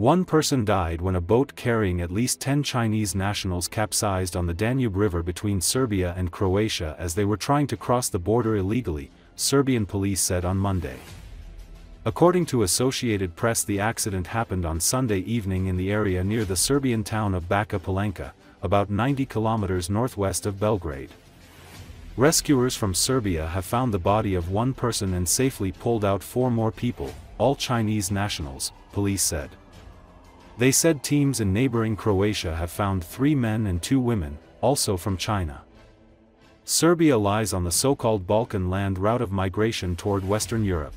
One person died when a boat carrying at least 10 Chinese nationals capsized on the Danube River between Serbia and Croatia as they were trying to cross the border illegally, Serbian police said on Monday. According to Associated Press, the accident happened on Sunday evening in the area near the Serbian town of Backa Palanka, about 90 kilometers northwest of Belgrade. Rescuers from Serbia have found the body of one person and safely pulled out 4 more people, all Chinese nationals, police said. They said teams in neighboring Croatia have found 3 men and 2 women, also from China. Serbia lies on the so-called Balkan land route of migration toward Western Europe.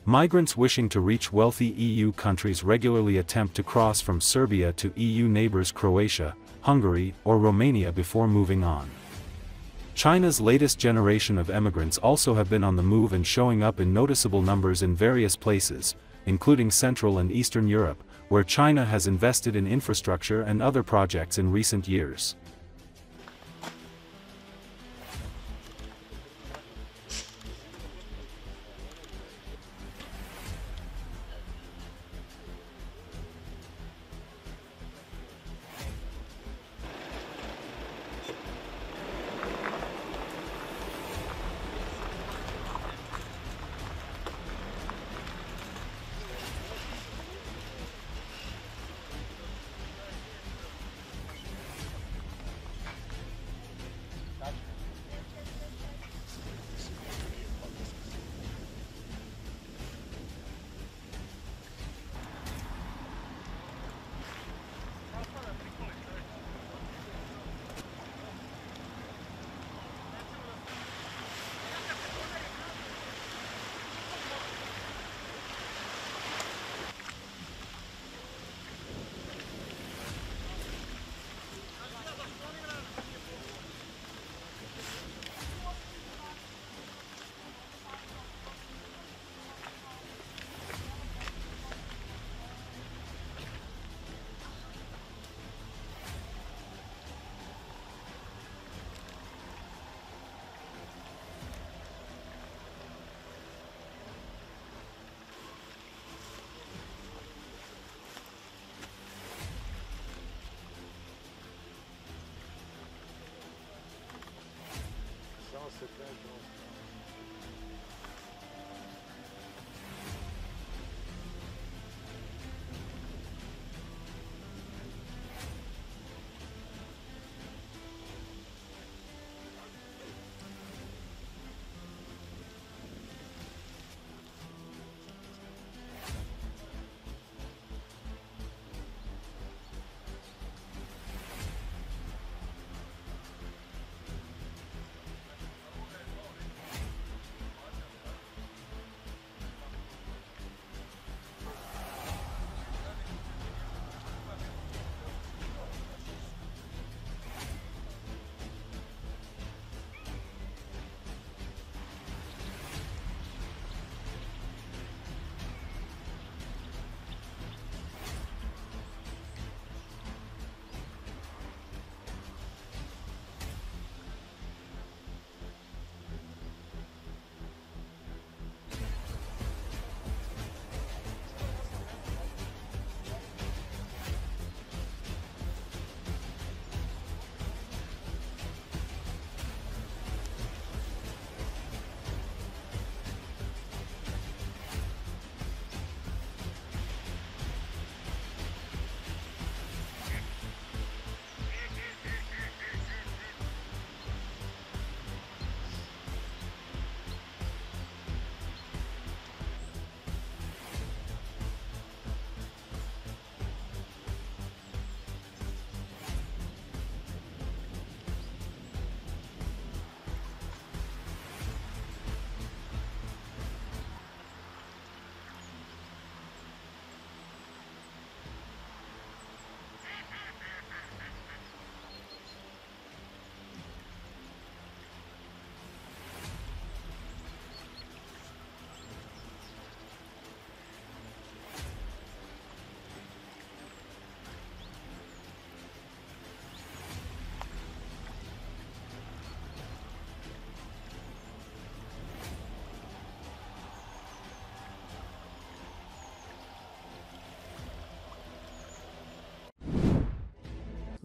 Migrants wishing to reach wealthy EU countries regularly attempt to cross from Serbia to EU neighbors Croatia, Hungary, or Romania before moving on. China's latest generation of emigrants also have been on the move and showing up in noticeable numbers in various places, including Central and Eastern Europe, where China has invested in infrastructure and other projects in recent years.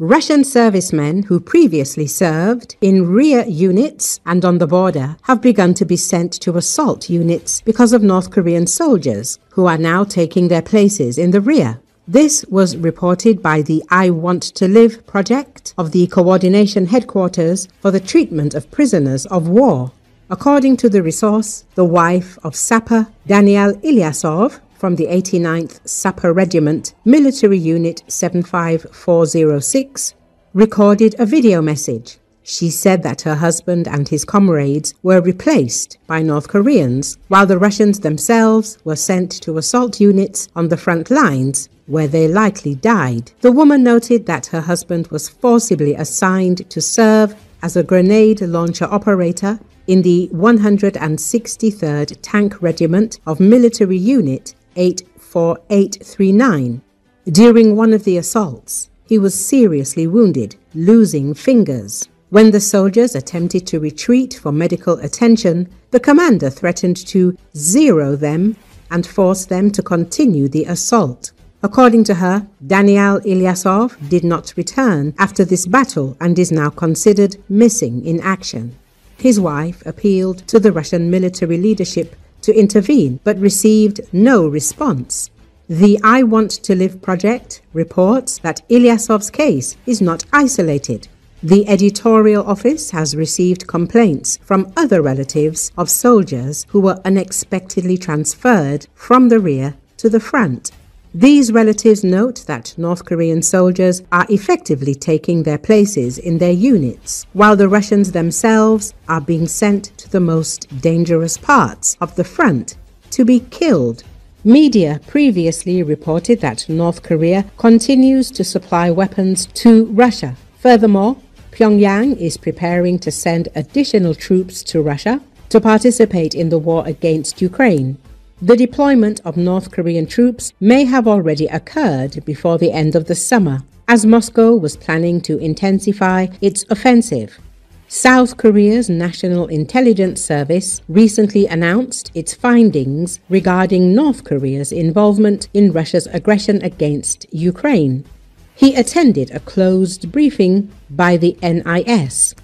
Russian servicemen who previously served in rear units and on the border have begun to be sent to assault units because of North Korean soldiers who are now taking their places in the rear. This was reported by the I Want to Live project of the Coordination Headquarters for the Treatment of Prisoners of War. According to the resource, the wife of Sapper Daniel Ilyasov from the 89th Sapper Regiment, Military Unit 75406, recorded a video message. She said that her husband and his comrades were replaced by North Koreans, while the Russians themselves were sent to assault units on the front lines, where they likely died. The woman noted that her husband was forcibly assigned to serve as a grenade launcher operator in the 163rd Tank Regiment of Military Unit 84839. During one of the assaults, he was seriously wounded, losing fingers. When the soldiers attempted to retreat for medical attention, the commander threatened to zero them and force them to continue the assault. According to her, Daniel Ilyasov did not return after this battle and is now considered missing in action. His wife appealed to the Russian military leadership to intervene, but received no response. The I Want to Live project reports that Ilyasov's case is not isolated. The editorial office has received complaints from other relatives of soldiers who were unexpectedly transferred from the rear to the front. These relatives note that North Korean soldiers are effectively taking their places in their units, while the Russians themselves are being sent to the most dangerous parts of the front to be killed. Media previously reported that North Korea continues to supply weapons to Russia. Furthermore, Pyongyang is preparing to send additional troops to Russia to participate in the war against Ukraine. The deployment of North Korean troops may have already occurred before the end of the summer, as Moscow was planning to intensify its offensive. South Korea's National Intelligence Service recently announced its findings regarding North Korea's involvement in Russia's aggression against Ukraine. He attended a closed briefing by the NIS.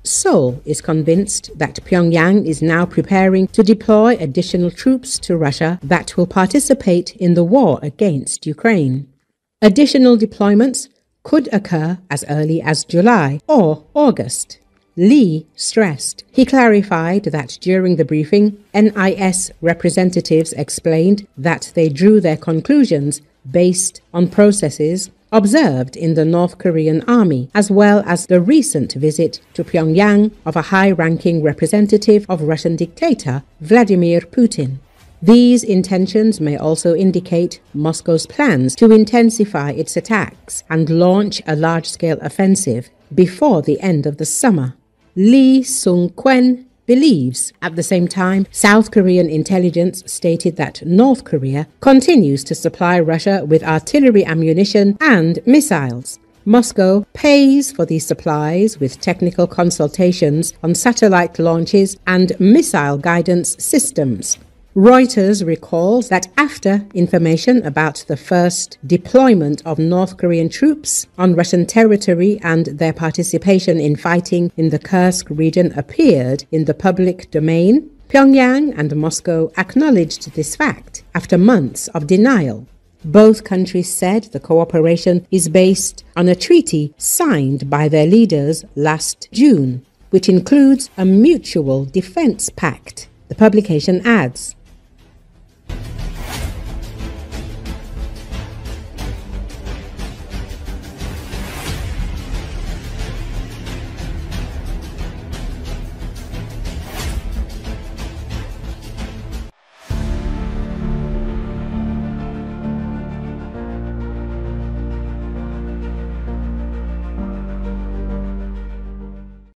Seoul is convinced that Pyongyang is now preparing to deploy additional troops to Russia that will participate in the war against Ukraine. Additional deployments could occur as early as July or August. Lee stressed. He clarified that during the briefing, NIS representatives explained that they drew their conclusions based on processes observed in the North Korean army, as well as the recent visit to Pyongyang of a high-ranking representative of Russian dictator Vladimir Putin. These intentions may also indicate Moscow's plans to intensify its attacks and launch a large-scale offensive before the end of the summer. Lee Sung-kwen believes. At the same time, South Korean intelligence stated that North Korea continues to supply Russia with artillery ammunition and missiles. Moscow pays for these supplies with technical consultations on satellite launches and missile guidance systems. Reuters recalls that after information about the first deployment of North Korean troops on Russian territory and their participation in fighting in the Kursk region appeared in the public domain, Pyongyang and Moscow acknowledged this fact after months of denial. Both countries said the cooperation is based on a treaty signed by their leaders last June, which includes a mutual defense pact. The publication adds,